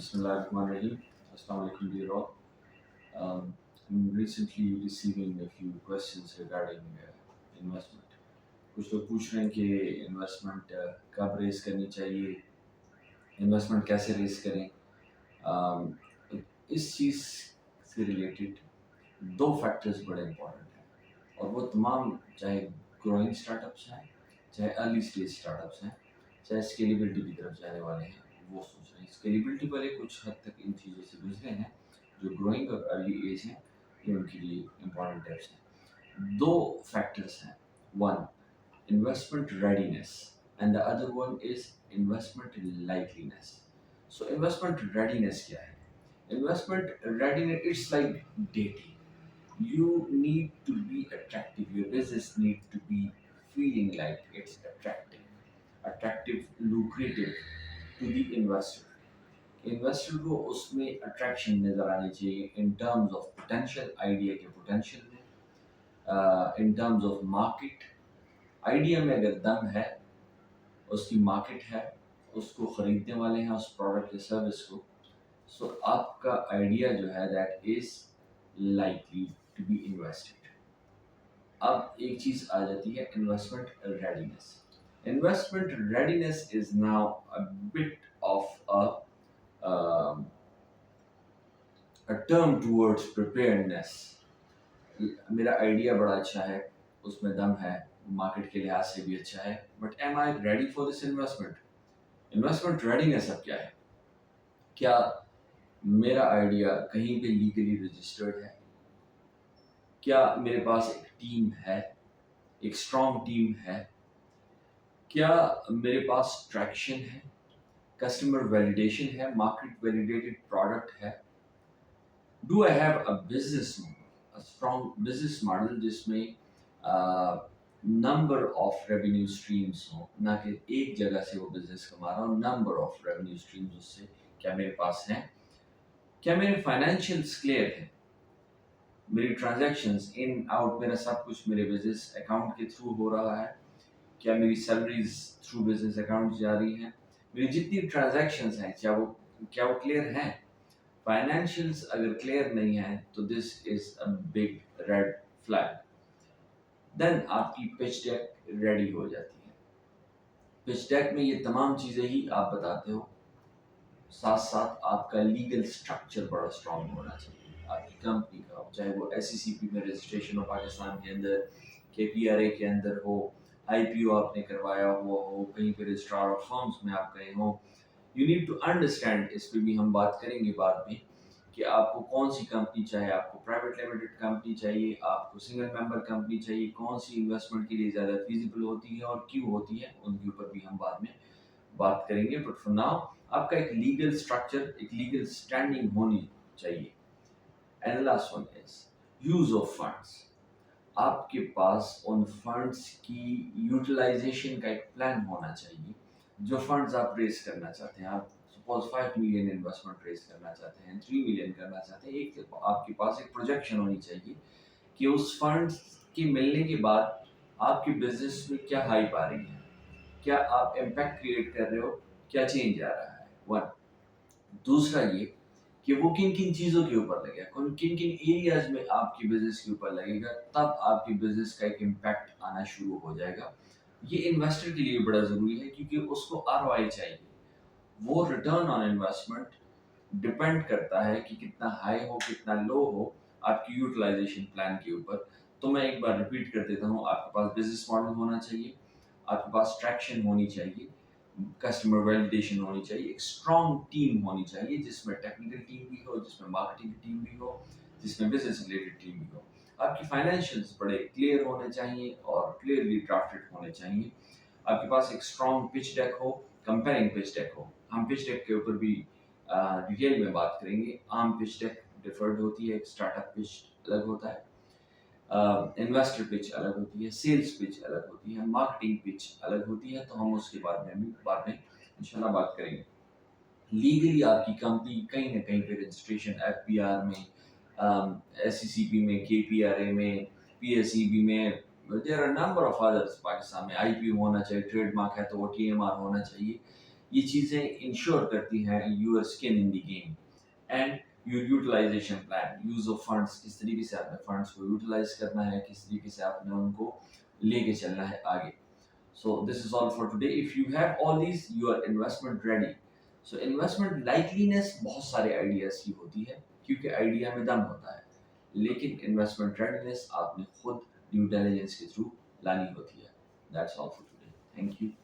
Bismillahirrahmanirrahim. Assalamu alaikum dear all. I'm recently receiving a few questions regarding investment. कुछ लोग पूछ रहे हैं कि इन्वेस्टमेंट कब रेस करनी चाहिए, इन्वेस्टमेंट कैसे रेस करें। um, इस चीज़ से रिलेटेड दो फैक्टर्स बड़े इंपॉर्टेंट हैं और वो तमाम, चाहे ग्रोइंग स्टार्टअप्स हैं, चाहे अर्ली स्टेज स्टार्टअप्स हैं, चाहे स्केलेबिलिटी की तरफ जाने वाले हैं, वो सोच रहे हैं। स्केलेबिलिटी वाले कुछ हद तक इन चीज़ों से गुजरे हैं, जो ग्रोइंग और अर्ली एज हैं ये उनके लिए इंपॉर्टेंट टिप्स हैं। दो फैक्टर्स हैं, one investment readiness and the other one is investment likeliness. So investment readiness क्या है? Investment readiness, it's like dating. You need to be attractive. Your business need to be feeling like it's attractive, lucrative to the investor. Investor को उसमें attraction नजर आनी चाहिए in terms of potential, idea के potential में, in terms of market. Idea में अगर दम है, उसकी मार्केट है, उसको ख़रीदने वाले हैं उस प्रोडक्ट या सर्विस को, सो आपका आइडिया जो है that is likely to be invested. अब एक चीज़ आ जाती है investment readiness. Investment readiness is now a bit of a term towards preparedness. मेरा आइडिया बड़ा अच्छा है, उसमें दम है, मार्केट के लिहाज से भी अच्छा है, but am I ready for this investment? Investment readiness अब क्या है? क्या मेरा आइडिया कहीं पे लीगली रजिस्टर्ड है? क्या मेरे पास एक टीम है, एक स्ट्रॉन्ग टीम है? क्या मेरे पास ट्रैक्शन है, कस्टमर वैलिडेशन है, मार्केट वैलिडेटेड प्रोडक्ट है? Do I have a business model, a strong business model जिसमें number of revenue streams हो, ना कि एक जगह से वो बिजनेस कमा रहा हूँ, number of revenue streams उससे क्या मेरे पास हैं? क्या मेरे फाइनेंशियल्स क्लियर हैं? मेरी ट्रांजैक्शंस इन आउट, मेरा सब कुछ मेरे बिजनेस अकाउंट के थ्रू हो रहा है? क्या मेरी सैलरीज थ्रू बिजनेस अकाउंट जा रही हैं? मेरी जितनी ट्रांजैक्शंस हैं क्या वो क्लियर हैं? फाइनेंशियल्स अगर क्लियर नहीं है तो this is a big red flag. Then आपकी पिच डेक रेडी हो जाती है। पिच डेक में ये तमाम चीज़ें ही आप बताते हो, साथ साथ आपका लीगल स्ट्रक्चर बड़ा स्ट्रॉन्ग होना चाहिए आपकी कंपनी का, चाहे वो SECP में रजिस्ट्रेशन हो पाकिस्तान के अंदर, KPRA के अंदर हो, IPO आपने करवाया हुआ हो, कहीं पे रजिस्ट्रार ऑफ फर्म्स में आप गए हो। यू नीड टू अंडरस्टैंड, इस पर भी हम बात करेंगे बाद में, कि आपको कौन सी कंपनी चाहिए, आपको प्राइवेट लिमिटेड कंपनी चाहिए, आपको सिंगल मेंबर कंपनी चाहिए, कौन सी इन्वेस्टमेंट के लिए ज़्यादा फीजिबल होती है और क्यों होती है, उनके ऊपर भी हम बाद में बात करेंगे। बट फॉर नाउ आपका एक लीगल स्ट्रक्चर, एक लीगल स्टैंडिंग होनी चाहिए। And the last one is use of funds. आपके पास उन फंड्स की यूटिलाइजेशन का एक प्लान होना चाहिए। जो फंड्स आप रेस करना चाहते हैं, आप सपोज 5 मिलियन इन्वेस्टमेंट रेस करना चाहते हैं, 3 मिलियन करना चाहते हैं, एक आपके पास एक प्रोजेक्शन होनी चाहिए कि उस फंड्स के मिलने के बाद आपके बिजनेस में क्या हाइप आ रही है, क्या आप इम्पैक्ट क्रिएट कर रहे हो, क्या चेंज आ रहा है। वन, दूसरा ये कि वो किन किन चीज़ों के ऊपर लगेगा, किन किन एरियाज में आपकी बिजनेस के ऊपर लगेगा, तब आपकी बिजनेस का एक इम्पैक्ट आना शुरू हो जाएगा। ये इन्वेस्टर के लिए बड़ा ज़रूरी है क्योंकि उसको ROI चाहिए। वो रिटर्न ऑन इन्वेस्टमेंट डिपेंड करता है कि कितना हाई हो कितना लो हो आपकी यूटिलाइजेशन प्लान के ऊपर। तो मैं एक बार रिपीट कर देता हूँ, आपके पास बिजनेस मॉडल होना चाहिए, आपके पास ट्रैक्शन होनी चाहिए, कस्टमर वैलिडेशन होनी चाहिए, एक स्ट्रॉन्ग टीम होनी चाहिए जिसमें टेक्निकल टीम भी हो, जिसमें मार्केटिंग टीम भी हो, जिसमें बिजनेस रिलेटेड टीम भी हो। आपकी फाइनेंशियल्स बड़े क्लियर होने चाहिए और क्लियरली ड्राफ्टेड होने चाहिए। आपके पास एक स्ट्रॉन्ग पिच डेक हो, कंपेयरिंग पिच डेक हो। हम पिच डेक के ऊपर भी डिटेल में बात करेंगे। आम पिच डेक डिफर्ड होती है, एक स्टार्टअप पिच अलग होता है, इन्वेस्टर पिच अलग होती है, सेल्स पिच अलग होती है, मार्केटिंग पिच अलग होती है। तो हम उसके बारे में इंशाल्लाह बात करेंगे। लीगली आपकी कंपनी कहीं ना कहीं पे रजिस्ट्रेशन FBR में, SECP में, KPRA में, PSEB में, there are number of others. Pakistan में IPO होना चाहिए, ट्रेडमार्क है तो वो TMR होना चाहिए। یہ چیزیں انشور کرتی ہیں your skin in the game and your utilisation plan, use of funds, کس طریقے سے آپ نے فنڈس کو یوٹیلائز کرنا ہے، کس طریقے سے آپ نے ان کو لے کے چلنا ہے آگے. So this is all for today. If you have all these, your investment ready. So investment likeliness بہت سارے آئیڈیاز کی ہوتی ہے کیونکہ آئیڈیا میں دم ہوتا ہے، لیکن انویسٹمنٹ ریڈینس آپ نے خود ڈیو ڈیلیجنس کے تھرو لانی ہوتی ہے. That's all for today. Thank you.